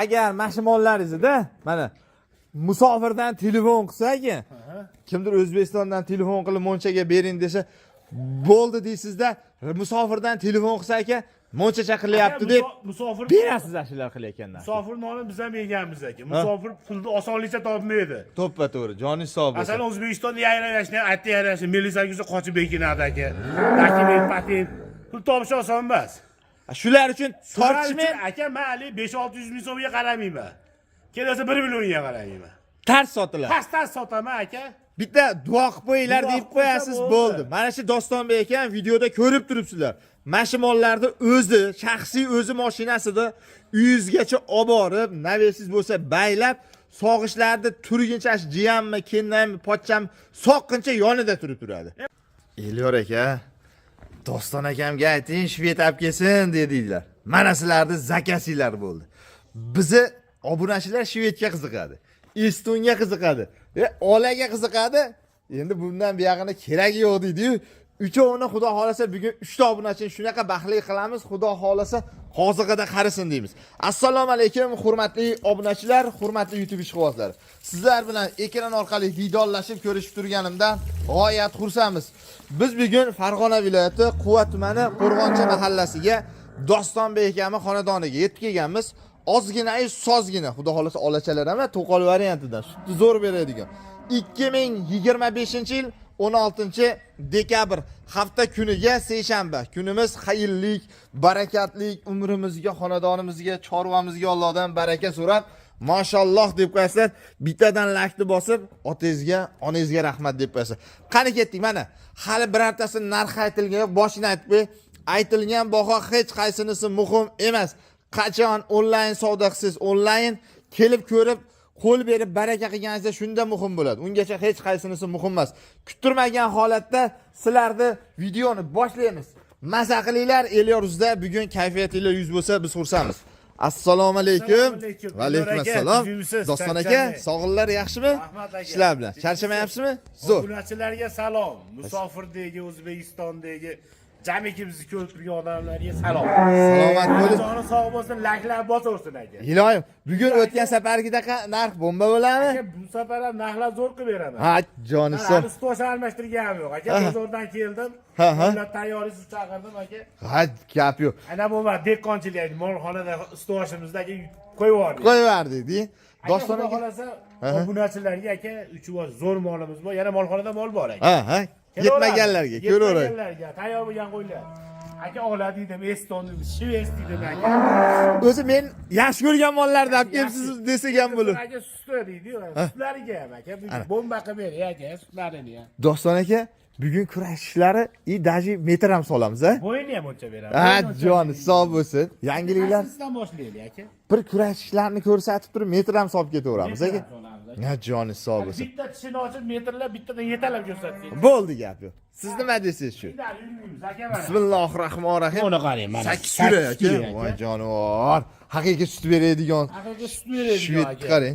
Agar mashinallaringizda mana musofirdan telefon qilsa ekan, kimdir O'zbekistondan telefon qilib Monchaga bering desa, bo'ldi deysizda, musofirdan telefon qilsa ekan, Moncha chaqiryapti deb musofir berasiz ashulalar qilayotganlar. musofir noni biz ham yeganmiz ekan. Musofir pulni osonlikcha topmaydi. To'ppa to'g'ri, joni sog' bo'lsin. Masalan, O'zbekistonda yayrashni, aytdi yayrashni, militsiyaga qochib bekinadi aka. Dokument, patent pul topish oson emas. Shular uchun tortishmang. Aka, men hali 5-600 ming so'mga qaramayman. Kelasa 1 millionga qaramayman. Tars sotilar. Pastdan sotaman aka. Bitta duo qilib qo'yinglar Duo deb qilib qo'ysa qo'yasiz, bo'ldi. bo'ldi. Mana shu Dostonbek aka videoda ko'rib turibsizlar. Mashinalarni o'zi, shaxsiy o'zi mashinasida uyingizgacha olib borib, navesiz bo'lsa baylab, sog'ishlarda turguncha jiyanmi, kelnami, pochcham soqqincha yonida turib turadi. Elyor aka, Doston akamga ayting, shved olib kelsin dedinglar. Mana sizlarning zakasiylar bo'ldi. Bizi obunachilar shvedga qiziqadi. Estonga qiziqadi. Olaga qiziqadi. Endi bundan buyog'ini kerak yo'q deydi-yu. Uchovini Xudo xolasa bugun 3 ta obunachini shunaqa baxtli qilamiz, Xudo xolasa hozig'ida qarisin deymiz. Assalomu alaykum hurmatli obunachilar, hurmatli YouTube ishqibozlar. Sizlar bilan ekran orqali vidollashib ko'rishib turganimdan g'oyat xursandmiz. Biz bugun Farg'ona viloyati Quva tumani Qo'rg'oncha mahallasiga Dostonbek akamiz xonadoniga yetib kelganmiz. Ozgina sozgina, Xudo xolasa olachalar ham to'qol variantidan sutni zo'r beradigan. 2025-yil 16-dekabr hafta kuniga seshanba. Kunimiz xayrlik, barakatlik, umrimizga, xonadonimizga, chorvamizga Allohdan baraka so'rab, mashalloh deb qo'yasizlar. Bittadan lakni bosib, otangizga, onangizga rahmat deb qo'yasizlar. Qani ketdik mana. Hali birortasi narx aytilgan yo'q, boshini aytib qo'y. Aytilgan baho hech qaysinisi muhim emas. Qachon onlayn savdo qilsangiz, onlayn kelib ko'rib, qo'l berib baraka qilganingizda shunda muhim bo'ladi. Ungacha hech qaysinisi muhim emas. Kutilmagan holatda sizlarni videoni boshlaymiz. Maza qilinglar, Elyoruzda bugun kayfiyatingiz yuz bo'lsa biz xursandmiz. Assalomu alaykum. Va alaykum assalom. Doston aka, sog'inlar yaxshimi? Ishlar bilan charchamayapsizmi? Zo'r. Obunachilarga salom. Musofirdagi, O'zbekistondagi jamiki bizni ko'rib turgan odamlarga salom. Salomat bo'ling. Joni sog' bo'lsin, laklab bosaversin aka. Iloyim, bugun o'tgan safargidaqa narx bomba bo'ladimi? Aka, bu safar ham narxlar zo'r qilib beraman. Ha, jonisi. Hali stosh almashtirganim yo'q. Aka, bozordan keldim. Ular tayyorisiz chaqirdim aka. Ha, gap yo'q. Ana bu dehqonchilik, molxonada stoshimizdagi qo'yib yubordik. Qo'yib yubordik-di. Doston aka xolasa, obunachilarga aka, uchivoz zo'r molimiz bor. Yana molxonada mol bor aka. Ha. Yetmaganlarga ko'raveraylik. Yetmaganlarga tayyor bo'lgan qo'ylar. Aka oladi dedim, Estonni, Shved dedim aka. O'zi men yaxshi ko'rgan mollarni olib kelibsiz desagan bo'lib. Aka sutlar deydi-yu, sutlariga ham aka, bomba qilib bering aka, sutlarini ham. Doston aka, bugun kurashishlar daji metr ham solamiz, ha? Bo'yini ham o'lchab beramiz. Ha, joni sog' bo'lsin. Yangiliklar. Sizdan boshlaylik aka. Bir kurashishlarni ko'rsatib turib, metr ham solib ketaveramiz, aka. Ha, joni sog' bo'lsin. Bitta tishini ochib metrlab, bittadan yetalab ko'rsatdik. Bo'ldi gap yo'q. Siz nima deysiz shu? Bismillahirrohmanirrohim. Buni qarang mana. 8 kilo aka. Voy jonivor. Haqiqiy sut beradigan. Haqiqiy sut beradigan Shvedni aka. qarang.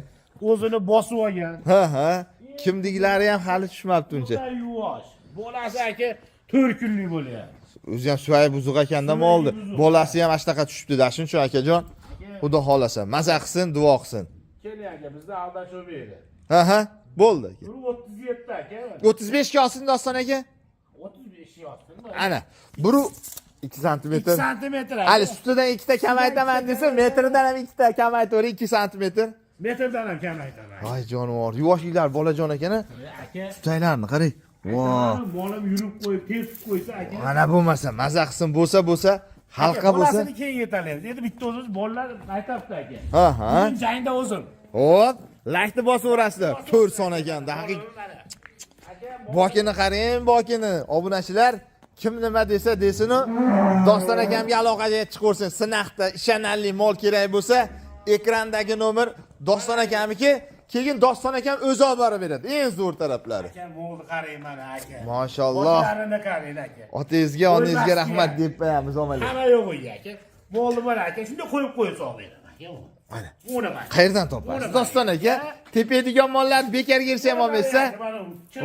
O'zini bosib olgan. Ha. Kimdiklari ham hali tushmabdi uncha. Bunday yuvosh. Bolasi aka 4 kunlik bo'lyapti. O'zi ham Suvay buzuq ekanda oldi. Bolasi ham ashtaqa tushibdi-da, shuncha akajon. Xudo xolasa, maza qilsin, duo qilsin. Keling aka, bizda aldashuv berdi. Ha, bo'ldi aka. 37 aka. 35 ga olsin Doston aka. 35 yotdimi? Ana, buru 2 sm. 2 sm aka. Hali sutidan 2 ta kamaytaman desa, metrdan ham 2 ta kamaytavering 2 sm. Metrdan ham kamaytaman. Voy jonivor, yuvoshliklar bolajon akani. Aka, Tutaylarni qarang. Voy. molim yurib qo'yib, tez qo'ysa aka. Mana bo'lmasa, maza qilsin, bo'lsa, halqa bo'lsa. Bolasini keyin yetalaymiz. Endi bitta o'zimiz bolalar aytibdi aka. Ha. Bugun jangda o'zim. Hop, laykni bosib o'rasizlar. 4 son ekanda, haqiqiy. Bokini qarang, bokini. Obunachilar kim nima desa desini, Doston akamga aloqaga chiqarsin. Sinaqda ishonarli mol kerak bo'lsa, ekrandagi nomer Doston akamniki, keyin Doston akam o'zi olib borib beradi. Eng zo'r taraflari. Aka, molni qarang mana aka. Mashalloh. Bolarini qarang aka. Otangizga, onangizga rahmat deb qo'yamiz, omalar. Hamma yo'q aka. Molni bor aka, shunda qo'yib qo'ysa olmaydi aka. Mana. Uni mana. Qayerdan topasiz? Doston aka, tepadigan mollar bekor kelsa ham olmaysa.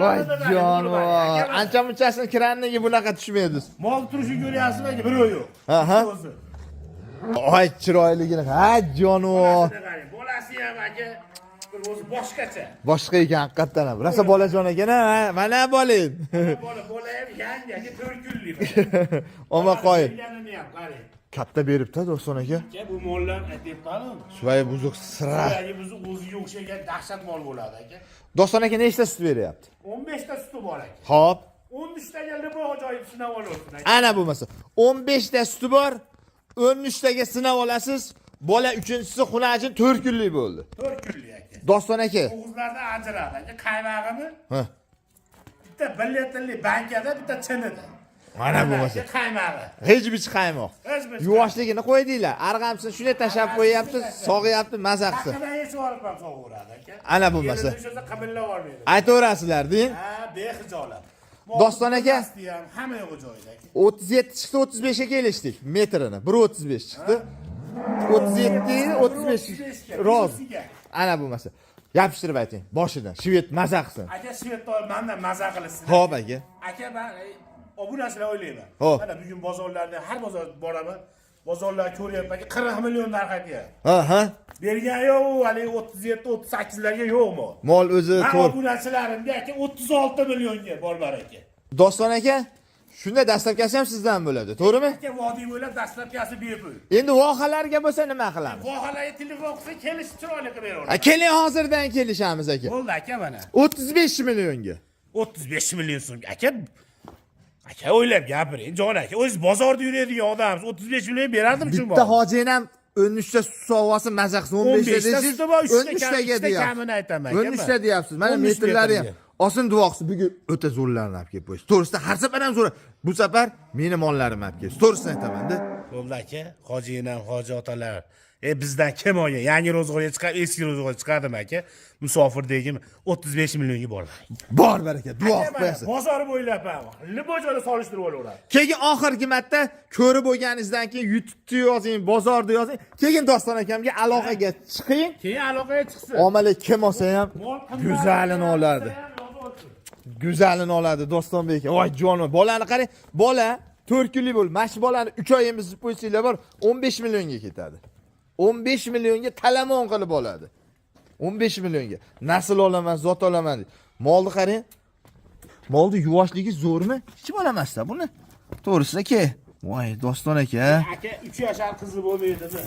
Voy jonivor. Ancha munchasini kiraniga bunaqa tushmaydingiz. Mol turishini ko'ryapsizmi aka? Biri yo'q. Ha. Voy chiroyligini. Ha, jonivor. ham aka bir o'zi boshqacha. Boshqa ekan haqiqatdan ham. Rosa bolajon ekan ha. Mana boling. Bola ham yangi aka 4 kunlik. Omma qo'y. Kelganini ham qarang. Katta beribdi do'ston aka. Aka bu mollar aytibman. Shuvay buzuq sira. Ya'ni biz o'ziga o'xshagan dahshat mol bo'ladi aka. Do'ston aka nechta sut beryapti? 15 ta suti bor aka. Xo'p. 13 taga libo ajoyib sinab olursin aka. Ana bo'lmasa 15 ta suti bor. 13 taga sinab olasiz. Bola 3-chisi xunajin 4 kunlik bo'ldi. 4 kunlik aka. Do'ston aka. O'g'izlardan ajradi aka. Qaymog'ini Ha. bitta 1 litrli bankada, bitta chinida. Mana bo'lmasa. Qaymog'i. Hech qaymoq. Hech Yuvoshligini qo'ydinglar. Arg'amsini shunday tashab qo'yapti, sog'yapti, mazza qilsin. Haqidan yechib olib ham sog'uradi aka. Ana bo'lmasa. O'sha qimillab olmaydi. Aytaverasizlar, deng. Ha, bexijolat. Doston aka. Hamma yo'q joyida aka. 37 chiqdi, 35 ga kelishdik metrini. 1.35 chiqdi. 37, 35 roz. Ana bo'lmasa. Yopishtirib ayting, boshidan. Shved mazza qilsin. Aka Shvedtoy mendan maza qilsin. Xo'p aka. Aka men obunachilar o'ylayman. Ho'p. Mana bugun bozorlarda har bozor boraman. Bozorlar ko'ryapman, 40 million narx aytyapti. Ha. Bergan yo'q, hali 37, 38 larga yo'qmi? Mol o'zi Men to'rt. obunachilarimga aka 36 millionga bor aka. Doston aka, shunda dastlabkasi ham sizdan bo'ladi, to'g'rimi? Aka vodiy bo'ylab dastlabkasi bepul. Endi vohalarga bo'lsa nima qilamiz? Vohalarga telefon qilsa kelish chiroyli qilib beraveradi. Keling hozirdan kelishamiz aka. Bo'ldi aka mana. 35 millionga. 35 million so'm. Aka o'ylab gapiring, jon aka. O'zingiz bozorda yuradigan odamsiz. 35 million berardim shu Bitta hojin ham 13 ta sut sovg'asi mazza qilsin, 15 ta deysiz. 13 taga deyapsiz. kamini aytaman. 13 ta deyapsiz. Mana 13 metrlari ham. metrga. Osin duvoqsi bugun o'ta zo'rlanib kelib qo'ydi. To'g'risida har safar ham zo'r. Bu safar meni mollarim olib keldi. To'g'risini aytaman-da. Bo'ldi aka, hojinam, hoji otalar. Bizdan kim olgan? Yangi ro'zg'orga chiqib, eski ro'zg'orga chiqardim aka. Musofirdagim 35 millionga bor. Bor baraka, duo qilib qo'yasiz. Bozor bo'ylab ham. Libojoni solishtirib olaveradi. Keyin oxirgi marta ko'rib bo'lganingizdan keyin YouTube'da yozing, bozorda yozing. Keyin Doston akamga aloqaga chiqing. Keyin aloqaga chiqsin. Omali kim olsa ham go'zalini oladi. Go'zalini oladi Dostonbek. Voy jonim, bolani qarang. Bola 4 kunlik bo'ldi. Mana shu bolani 3 oy emizib qo'ysanglar bor, 15 millionga ketadi. 15 millionga talamon qilib oladi. 15 millionga. Nasl olaman, zot olaman deb. Molni qarang. Molni yuvoshligi zo'rmi? Hech bo'lamasda buni. To'g'risi ke. Voy Doston aka. Aka 3 yashar qizi bo'lmaydimi?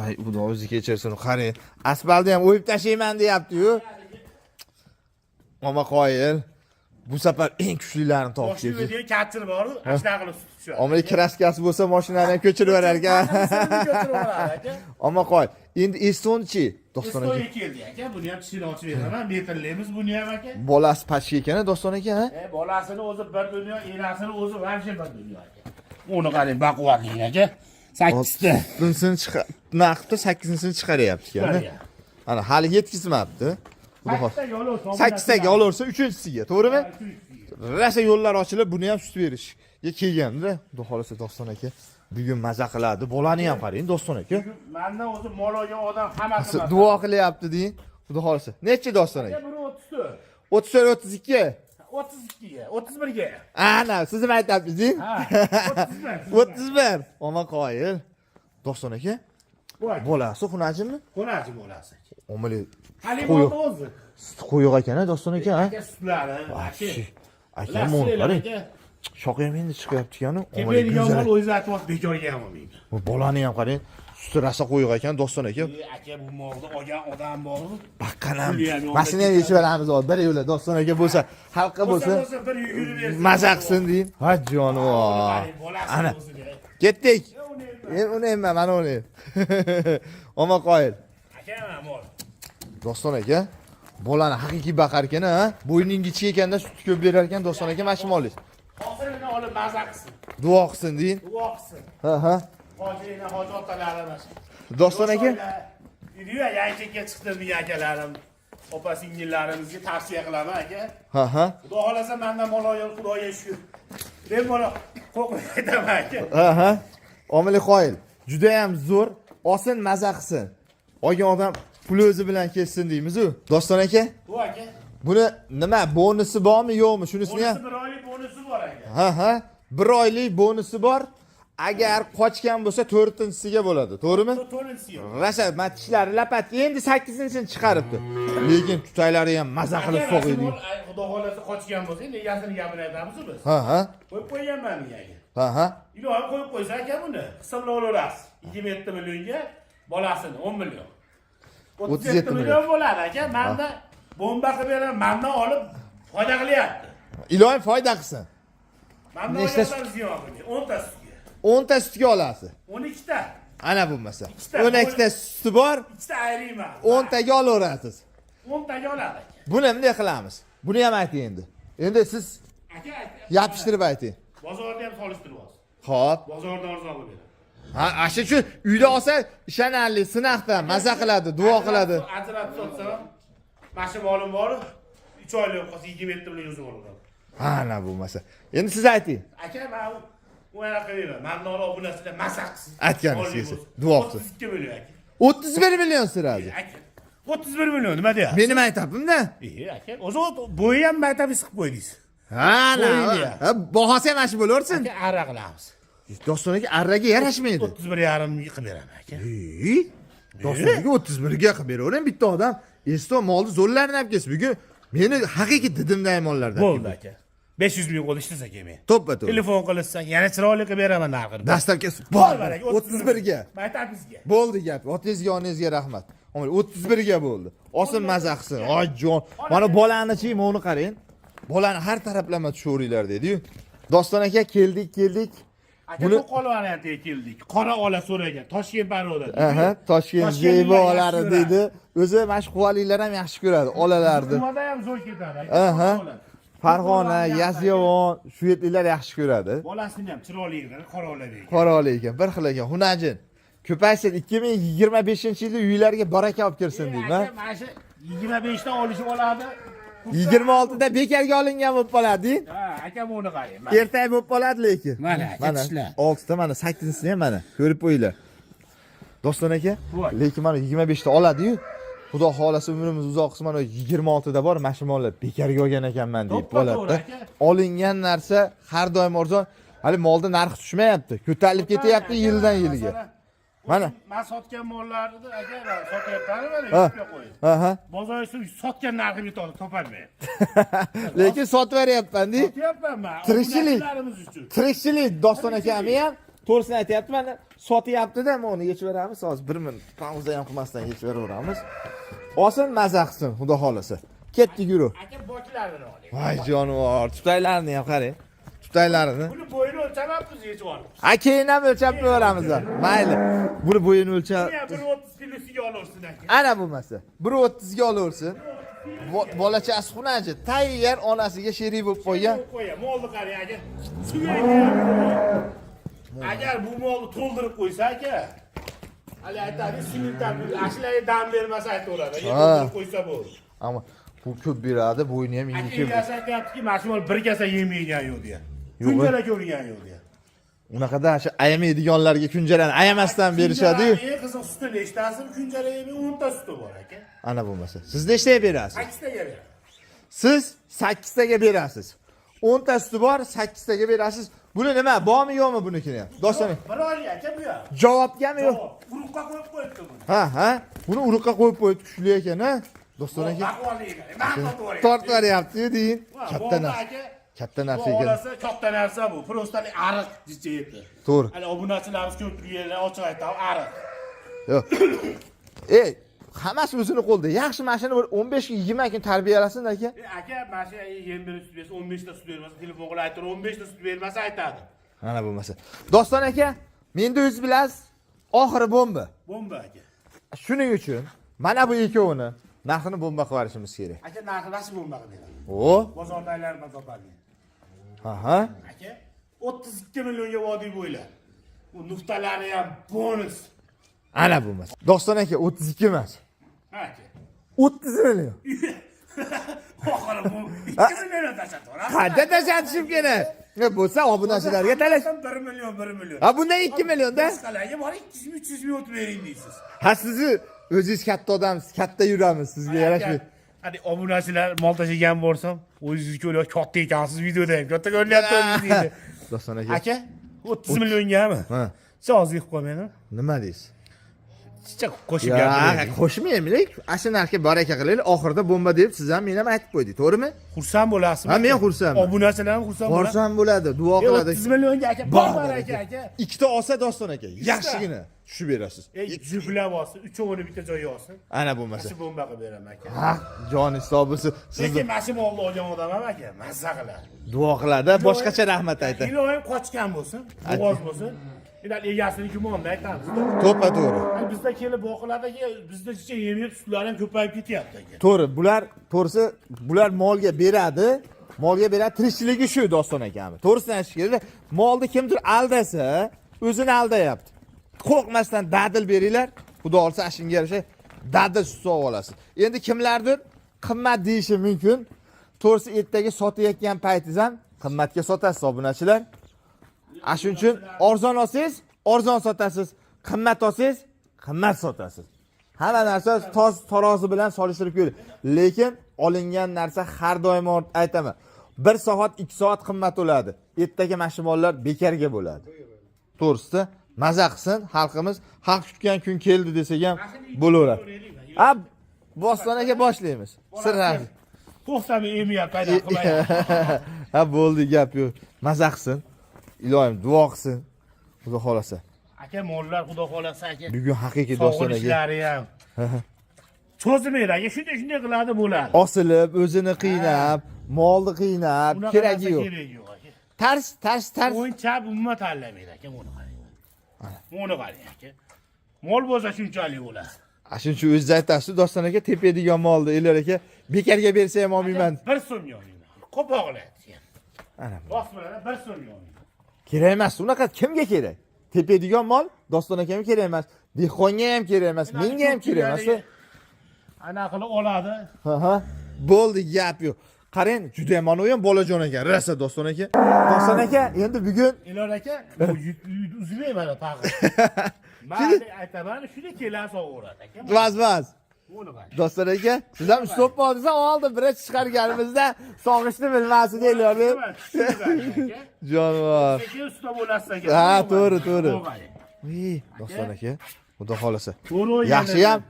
Ay, xudo o'zi kechirsin. Qarang. Asfaltni ham o'yib tashlayman deyapti-yu. Omma qoyil. Bu safar eng kuchlilarini topib keldi. Mashinaga kattiri bor-ku, ashna qilib tutishadi. Omma kraskasi bo'lsa mashinani ham ko'chirib yurar ekan. Omma qoy. Endi Estonchi Doston aka. Estoy keldi aka, buni ham tishini ochib beraman. Metrlaymiz buni ham aka. Bolasi pachka ekan, Doston aka, ha? Bolasini o'zi bir dunyo, enasini o'zi vamshe bir dunyo aka. Uni qarang, baquvvatligini aka. 8 ta. Bunisini naqibda 8-sini chiqaryapti ekan. Ana hali yetkizmabdi. Xudo xohlasa 8 taga olaversa 3-chisiga, to'g'rimi? Rasa yo'llar ochilib, buni ham sut berishga kelganda, xudo xohlasa Doston aka bugun maza qiladi. Bolani ham qarang, Doston aka. Mendan o'zi mol olgan odam hammasi. Duo qilyapti deng. Xudo xohlasa. Necha Doston aka? 34. 34, 32. 32ga, 31ga. Ana, siz nima aytasiz deng? Ha, 31. 31. Omma qoyil. Doston aka. Bolasi xunajimmi? Xunachi bolasi. Omali Hali qo'yib. o'zi. Sut qo'yiq ekan-a Doston aka, ha? Aka sutlari, Aka mon qarang. Shoqi ham endi chiqyapti ekan-ku. Omali Kemaydigan go'zal. mol o'zi atmoq bekorga ham olmaydi. Bu bolani ham qarang. Suti rasa qo'yiq ekan Doston aka. Aka bu molni olgan odam bormi? Baqqanam. Mashina ham yechib beramiz hozir. Bir yo'la Doston aka bo'lsa, xalqqa bo'lsa bir yugurib bersin. maza qilsin deyin. Ha jonivor. Ana. Ketdik. Uni ham mana uni. Omma qoyil. Aka mol. Doston aka, bolani haqiqiy baqar ekan, ha? Bo'yning kichik ekanda sut ko'p berar ekan Doston aka, mana shu molingiz. Hozirgina olib maza qilsin. Duo qilsin deyin. Duo qilsin. Ha. Hojina, hoji otalari mana. Doston aka, Video yangilikka chiqdi men akalarim. Opa singillarimizga tavsiya qilaman aka. ha. Xudo xolasa mendan mol olgan Xudoga shukr. Men buni qo'qib aytaman aka. Ha. Omili qoyil. Juda ham zo'r, osin maza qilsin. Olgan odam pul o'zi bilan kelsin deymiz-ku. Doston aka, Bu aka. buni nima bonusi bormi, yo'qmi? Shunisini ham. Bir oylik bonusi bor aka. Ha. 1 oylik bonusi bor. agar qochgan bo'lsa 4-siga bo'ladi, to'g'rimi? To'g'risi yo'q. Rasha, men tishlari lapat, endi 8-sini chiqaribdi. Lekin tutaylari ham maza qilib so'qiydi. Xudo xolasa qochgan bo'lsa, endi egasini gapini aytamiz biz. Ha. Qo'yib qo'yganman miyaga. Ha. Ilohim qo'yib qo'ysa aka buni hisoblab olaverasiz. 27 millionga bolasini 10 million. 37 million bo'ladi aka. Menda bomba qilib beraman, mendan olib foyda qilyapti. Ilohim foyda qilsin. Mendan Nechta olgan ziyoniga 10 ta sutga. 10 ta sutga olasiz. 12 ta. Ana bo'lmasa. Ikkita. 12 ta suti bor, 2 ta ayirman. 10 taga olaverasiz. 10 taga oladi aka. Buni bunday qilamiz. Buni ham ayting endi. Endi siz Aka, yopishtirib ayting. bozorda ham solishtiryapsiz. Xo'p. Bozorda arzon qilib beradi. Ha, ashu shu uyda olsa ishonarli, sinoqda maza qiladi, duo qiladi. Ajratib sotsam, mashina olim bor. 3 oylik qolsa 27 million o'zim olaman. Ana bo'lmasa. Endi siz ayting. Aka, men u anaqa beraman. Mendan olib obunasidan masak qilsin. Aytganingiz, duo qilsin. 32 million aka. 31 million so'radi. Aka, 31 million nima deyapsiz? Men nima aytapman-da? Aka, o'zi bo'yi ham maktabga siqib qo'ydingiz. Ha, bahosi ham ashi bo'laversin. Aka, ara qilamiz. Dostonaga arraga yarashmaydi. 31,5 qilib beraman aka. Dostonaga 31 ga qilib beravering bitta odam. Esto molni zo'rlarini olib kelsin. Bugun meni haqiqiy didimdagi mollardan. Bo'ldi aka. 500 ming qo'l ishlasa keyin. To'ppa-to'p. Telefon qilsang, yana chiroyli qilib beraman narxini. Dastlabki bor. Aka, 31 ga. Maktabingizga. Bo'ldi gap. Otangizga, onangizga rahmat. 31 ga bo'ldi. Osin maza qilsin. Oy jon. Mana bolani-chi, meni qarang. Bolani har taraflama tushaveringlar dedi-yu. Doston aka keldik. Aka, bu qora variantga keldik. Qora ola so'ragan. Toshkent baroda. Aha, Toshkent zebolari dedi. O'zi mana shu quvaliklar ham yaxshi ko'radi, olalarni. Quvada ham zo'r ketadi. Aha. Farg'ona, Yazyovon, shu yerliklar yaxshi ko'radi. Bolasini ham chiroyli ekan, qora ola ekan. Qora ola ekan, bir xil ekan, hunajin. Ko'paysin 2025-yilda uylarga baraka olib kirsin deyman. Aka, mana shu 25 dan olishib oladi. 26da bekarga olingan bo'lib qoladi. Ha, aka buni qarang. Ertaga bo'lib qoladi lekin. Mana tishlar. 6ta mana 8-sini ham mana ko'rib qo'yinglar. Doston aka, lekin mana 25 ta oladi-yu. Xudo xolasa umrimiz uzoq qilsin, mana 26 da bor mashinalar bekarga olgan ekanman deb bo'ladi. Olingan narsa har doim arzon. Hali molda narxi tushmayapti. Ko'tarilib ketyapti yildan yilga. Mana men sotgan mollarni aka sotyapman, mana yutib qo'ying. Aha. Bozorda sotgan narxi bitadi, topolmayapti. Lekin sotib beryapman-di. Sotyapman men. Tirikchilik. Obunachilarimiz uchun. Tirikchilik Doston akami ham to'g'risini aytayapti, mana sotyapti-da, men uni yechib beramiz. Hozir 1 minut pauza ham qilmasdan yechib beraveramiz. Olsin, maza qilsin, xudo xolasa. Ketdik yuru. Aka boklarini oling. Voy jonivor, tutaylarni ham qarang. Tutaylarini. Buni bo'yini o'lchamabmiz yechib olib. Keyin ham o'lchab qo'yamiz. Mayli. Buni bo'yini o'lchab. Buni ham 130 kiloga olaversin aka. Ana bo'lmasa. 130 ga olaversin. Bolachasi xunaji, tayyor onasiga sherik bo'lib qo'ygan. Molni qarang aka. Agar bu molni to'ldirib qo'ysa aka, hali aytadi, simintan ashlarga dam bermasa aytaveradi. To'ldirib qo'ysa bo'ldi. Ammo bu ko'p beradi, bo'yni ham Aka ingichka. egasi aytayaptiki, mana shu mol bir kasa yemaydigan yo'q deya. Kunjara ko'rgan yo'q deya. Unaqada shu ayamaydiganlarga kunjarani ayamasdan berishadi-yu. Eng qiziq suti nechtasi kunjara yemay 10 ta suti bor aka. Ana bo'lmasa. Siz nechtaga berasiz? 8 taga beradi. Siz 8 taga berasiz. 10 ta suti bor, 8 taga berasiz. Buni nima, bormi yo'qmi bunikini ham? Doston. Bir oy aka bu ham. Javobgami yo'q? Uruqqa qo'yib qo'yibdi buni. Ha. Buni uruqqa qo'yib qo'yibdi, kuchli ekan, ha? Doston aka. Tortib beryapti-yu deyin. Katta narsa. Katta narsa ekan. Bo'lsa katta narsa bu. Prosta ariq deydi. To'g'ri. Hali obunachilarimiz ko'p turganlar ochiq aytadi, ariq. Yo'q. Hammasi o'zini qo'lda. Yaxshi mashina bir 15 kun 20 kun tarbiyalasin aka. Aka, mashina 21 sut bersa, 15 ta sut bermasa, telefon qilib aytadi, 15 ta sut bermasa aytadi. Mana bo'lmasa. Doston aka, menda o'zingiz bilasiz, oxiri bomba. Bomba aka. Shuning uchun mana bu ikkovini narxini bomba qilib yuborishimiz kerak. Aka, narxi nasib bomba qiladi. O, Bozorda aylanib topadi. aha. Aka, 32 millionga vodiy bo'ylar. Bu nuqtalari ham bonus. Ana bo'lmasa. Doston aka 32 emas. Aka. 30 million. Oxiri bu 2 million tashatdi. Qancha tashatishim kerak? Bo'lsa obunachilarga talash. 1 million, 1 million. Ha, bundan 2 million-da. Qalaga bor 200-300 ming o'tib bering deysiz. Ha, sizni o'zingiz katta odamsiz, katta yuramiz, sizga yarashmaydi. Hadi obunachilar mol tashigan bo'lsam, o'zingiz ko'ylak katta ekansiz videoda ham katta ko'rinyapti deydi. Doston aka. Aka, 30 milliongami? Ha. Siz oz yeb qo'ymaymi? Nima deysiz? Chicha qo'shib Ya, gapiraylik. qo'shmaylik. Ashu narxga baraka qilaylik. Oxirida bomba deb siz ham men ham aytib qo'ydik, to'g'rimi? Xursand bo'lasizmi? Ha, men xursandman. Obunachilar ham xursand bo'ladi. Xursand bo'ladi, duo qiladi. 30 millionga aka, bor aka. Ikkita olsa Doston aka, yaxshigina tushib berasiz. Juplab olsin, uchovini bitta joyga olsin. Ana bo'lmasa. Shu bomba qilib beraman aka. Ha, joni sog' bo'lsin. Sizni Lekin mashina oldi olgan odam ham aka, mazza qiladi. duo qiladi, boshqacha rahmat aytadi. Iloyim qochgan bo'lsin, bo'g'oz bo'lsin. Ular egasini gumonda aytamiz. To'ppa to'g'ri. Bizda kelib boqiladagi bizda chicha yeb sutlar ham ko'payib ketyapti aka. To'g'ri, to'g'risi bular molga beradi. Molga beradi, tirikchiligi shu Doston akami. To'g'risini aytish kerak. Molni kimdir aldasa, o'zini aldayapti. Qo'rqmasdan dadil beringlar. Xudo olsa ashunga yarasha dadil sutib olasiz. Endi kimlardir qimmat deyishi mumkin. To'g'risi ertaga sotayotgan paytingiz ham qimmatga sotasiz obunachilar. Shuning uchun arzon olsangiz, arzon sotasiz. Qimmat olsangiz, qimmat sotasiz. Hamma narsa tarozi bilan solishtirib ko'ring. Lekin olingan narsa har doim aytaman. 1 soat, 2 soat qimmat bo'ladi. Ertaga mashinalar bekarga bo'ladi. To'g'risida maza qilsin xalqimiz, xalq kutgan kun keldi desak ham bo'laveradi. Ha, Bostonaga boshlaymiz. Sirlar. To'xtami emiya paydo qilmaydi. Ha, bo'ldi, gap yo'q. Maza qilsin. Iloyim duo qilsin. Xudo xolasa. Aka mollar xudo xolasa aka. Bugun haqiqiy Doston aka. Sog'ishlari ham. Cho'zmaydi aka, shunday qiladi bo'ladi. Osilib, o'zini qiynab, molni qiynab, keragi yo'q. Keragi yo'q aka. Tars. O'yinchoq umuman tanlamaydi aka, buni qarang. Buni qarang aka. Mol bo'lsa shunchalik bo'ladi. Shuning uchun o'zingiz aytasiz, Doston aka tepadigan molni elar aka bekarga bersa ham olmayman. 1 so'm yo'qlayman. Qo'pog'layapti. Ana. Bosmalar 1 so'm yo'qlayman. Kerak emas. Unaqa kimga kerak? Tepadigan mol Doston akamga kerak emas. Dehqonga ham kerak emas, menga ham kerak emas. Ana qilib oladi. Ha. Bo'ldi, gap yo'q. Qarang, juda ham mana u ham bolajon ekan. Rasa Doston aka. Doston aka, endi bugun Ilon aka, uzmayman tag'i. Men aytaman, shuni kelar sog'uradi aka. Bas. Buni qarang. Doston aka, siz ham stop oldingiz, oldin bir chiqarganimizda sog'ishni bilmasin deylar. Jonivor. Keyin usta bo'lasiz aka. Ha, to'g'ri. Doston aka, xudo xolasa. Yaxshi ham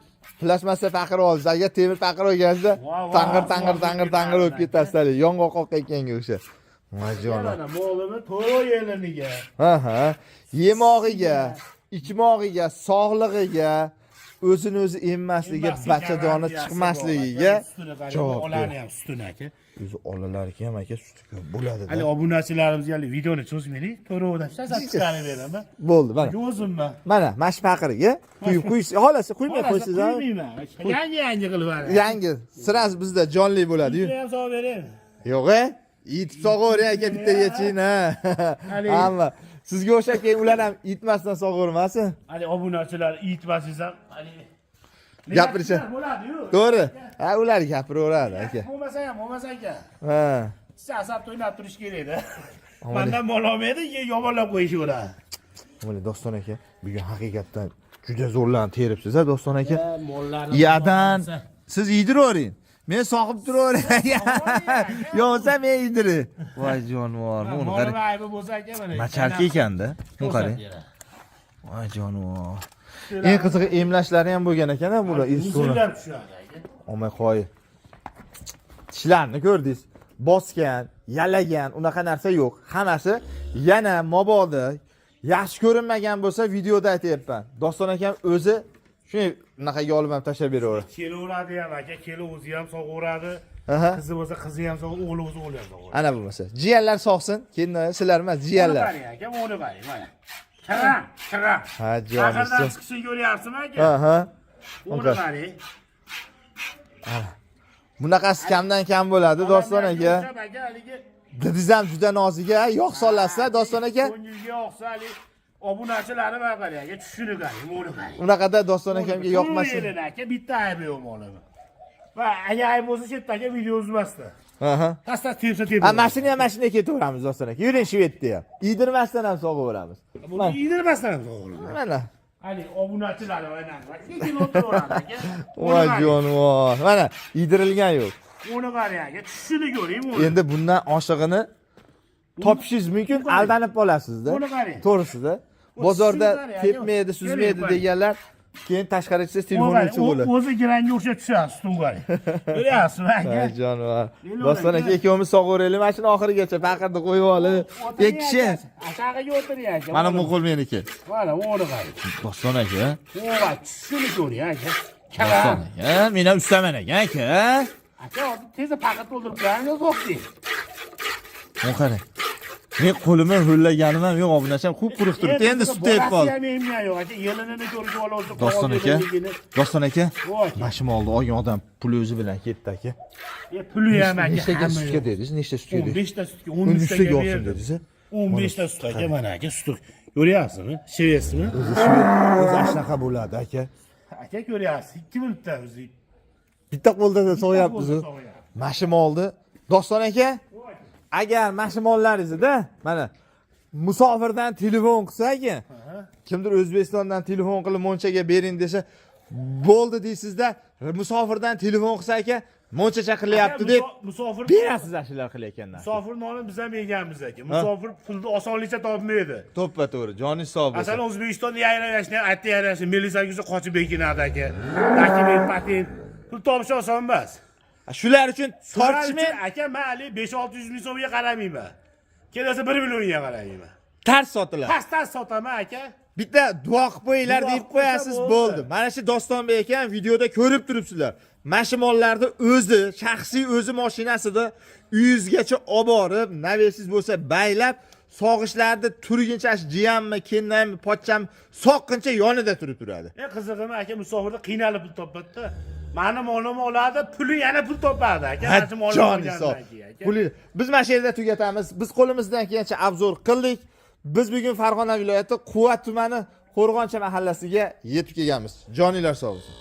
plastmassa faqir olsangiz, agar temir faqir olganingizda tangir o'tib ketasizlar. Yong'oq qoqqanga o'sha. Majona. Molini to'g'ri yerlariga. Ha. Yemog'iga, ichmog'iga, sog'lig'iga, o'zini o'zi emmasligi, bachadoni chiqmasligiga javob Olani ham sutini aka. o'zi olalarga ham aka suti ko'p bo'ladi. Hali obunachilarimizga videoni cho'zmaylik, to'g'ridan chiqarib beraman. Bo'ldi, mana. Yo'zimman. Mana mash faqiriga qo'yib, xohlasa qo'ymay qo'ysiz ham. Yangi qilib beraman. Yangi, sirasi bizda jonli bo'ladi-yu. Ham sog'ib bering. Yo'q-a? Yetib sog'avering aka bitta yechin ha. Hamma sizga o'sha keyin ular ham yetmasdan sog'avermasin. Hali obunachilar yetmasingiz ham hali Gapirish. bo'ladi-yu. To'g'ri. Ha, ular gapiraveradi aka. Bo'lmasa aka. Ha. Siz asab to'ynab turish kerak-da. Mendan mol olmaydi, yomonlab qo'yishaveradi. Mana Doston aka, bugun haqiqatdan juda zo'rlanib teribsiz ha Doston aka. Mollarni Yadan siz yediravering. Men sog'ib turavering. Yo'qsa men yediray. Voy jonivor, buni qarang. Mol aybi bo'lsa aka mana. Machalka ekanda. Buni qarang. Voy jonivor. Eng qizig'i emlashlari ham bo'lgan ekan-a bular. Uzunlar tushadi aka. Olmay qo'y. Tishlarni ko'rdingiz. Bosgan, yalagan, unaqa narsa yo'q. Hammasi yana mabodo yaxshi ko'rinmagan bo'lsa videoda aytayapman. Doston akam o'zi shunday unaqaga olib ham tashlab beraveradi. Kelaveradi ham aka, keli o'zi ham sog'uradi. Qizi bo'lsa qizi ham sog'uradi, o'g'li bo'lsa o'g'li ham sog'uradi. Ana bo'lmasa. Jiyanlar sog'sin, keyin sizlar emas, jiyanlar. Buni qarang aka, buni qarang mana. Kiram. Ha, jonisi. Axirdan chiqishini ko'ryapsizmi aka? Ha. Buni qarang. Bunaqasi kamdan kam bo'ladi Doston aka. Didiz ham juda nozik, yog' solasizlar Doston aka. Ko'ngilga yoqsa hali obunachilari bor qarang aka, tushini qarang, buni qarang. Unaqada Doston akamga yoqmasin. Aka, bitta aybi yo'q molimi. Va agar ayb bo'lsa chetdagi video uzmasdi. Aha. Tastas tepsa. Ha, mashina ketaveramiz Doston aka. Yuring Shvedda ham. Idirmasdan ham sog'averamiz. Buni idirmasdan ham sog'averamiz. Mana. Hali obunachilar o'ynadi. Lekin o'tiradi aka. Voy jonivor. Mana idirilgan yo'q. Uni qarang aka, tushini ko'ring buni. Endi bundan oshig'ini topishingiz mumkin, aldanib qolasizda. Buni qarang. To'g'risida. Bozorda sizlar ya, tepmaydi, suzmaydi deganlar, keyin tashqariga chiqsangiz telefonni o'chirib bo'ladi. O'zi granga o'xshab tushasiz, tungari. Ko'ryapsizmi aka? Ay jonivor. Doston aka ikkovimiz sog'oraylik, mana shuni oxirigacha paqirni qo'yib olib, kishi. Ashaqaga o'tiring aka. Mana bu qo'l meniki. Mana o'g'ri qarang. Doston aka. Voy, shuni ko'ring aka. Doston aka, men ham ustaman aka. Aka, hozir tezda paket to'ldirib beramiz, o'qing. Mana qarang. Men qo'limni ho'llaganim ham yo'q, obunacham ko'p quruq turibdi. Endi sut tepib qoldi. Yo'q aka, yelinini ko'rib olib Doston aka. Doston aka. Voy. Mashim oldi, olgan odam pul o'zi bilan ketdi aka. Puli ham aka. Nechtaga sutga dedingiz? Nechta sutga dedingiz? 15 ta sutga, 13 13 taga taga olsin berdi. dedingiz. 15 ta sut aka, mana aka sut. Ko'ryapsizmi? Sevyapsizmi? O'zi shunaqa bo'ladi aka. Aka ko'ryapsiz, 2 minutda o'zi. Bitta qo'lda so'yapmiz. Mashim oldi. Doston aka, agar mashimollaringizda mana musofirdan telefon qilsa aka, kimdir O'zbekistondan telefon qilib Monchaga bering desa, bo'ldi deysizda, musofirdan telefon qilsa aka, Moncha chaqiryapti deb musofir berasiz ashulalar qilayotganlar. musofir noni biz ham yeganmiz aka. Musofir pulni osonlikcha topmaydi. To'ppa to'g'ri, joni sog' bo'lsin. Masalan, O'zbekistonda yayrashni, aytdi yayrashni, millisangizga qochib bekinadi aka. Dokument, patent, pul topish oson emas. Shular uchun tortishmang, aka, men hali 5-600 ming so'mga qaramayman. Kelasa 1 millionga qarayman. tars sotilar. Pastdan sotaman aka. Bitta duo qilib qo'yinglar Duo deb qilib qo'ysa qo'yasiz, bo'ldi. bo'ldi. Mana shu Dostonbek ekan videoda ko'rib turibsizlar. Mashimollarni o'zi, shaxsiy o'zi mashinasida uyingizgacha olib borib, navesiz bo'lsa baylab, sog'ishlarda turguncha jiyanmi, kelnami, pochcham soqqincha yonida turib turadi. Qizig'im aka, musofirda qiynalib pul topadi. Mani molim oladi, puli yana pul topadi aka. Mana molim Joni sog'. Puli biz mana shu yerda tugatamiz. Biz qo'limizdan kelgancha obzor qildik. Biz bugun Farg'ona viloyati Quvvat tumani Qo'rg'oncha mahallasiga yetib kelganmiz. Jonilar sog' bo'lsin.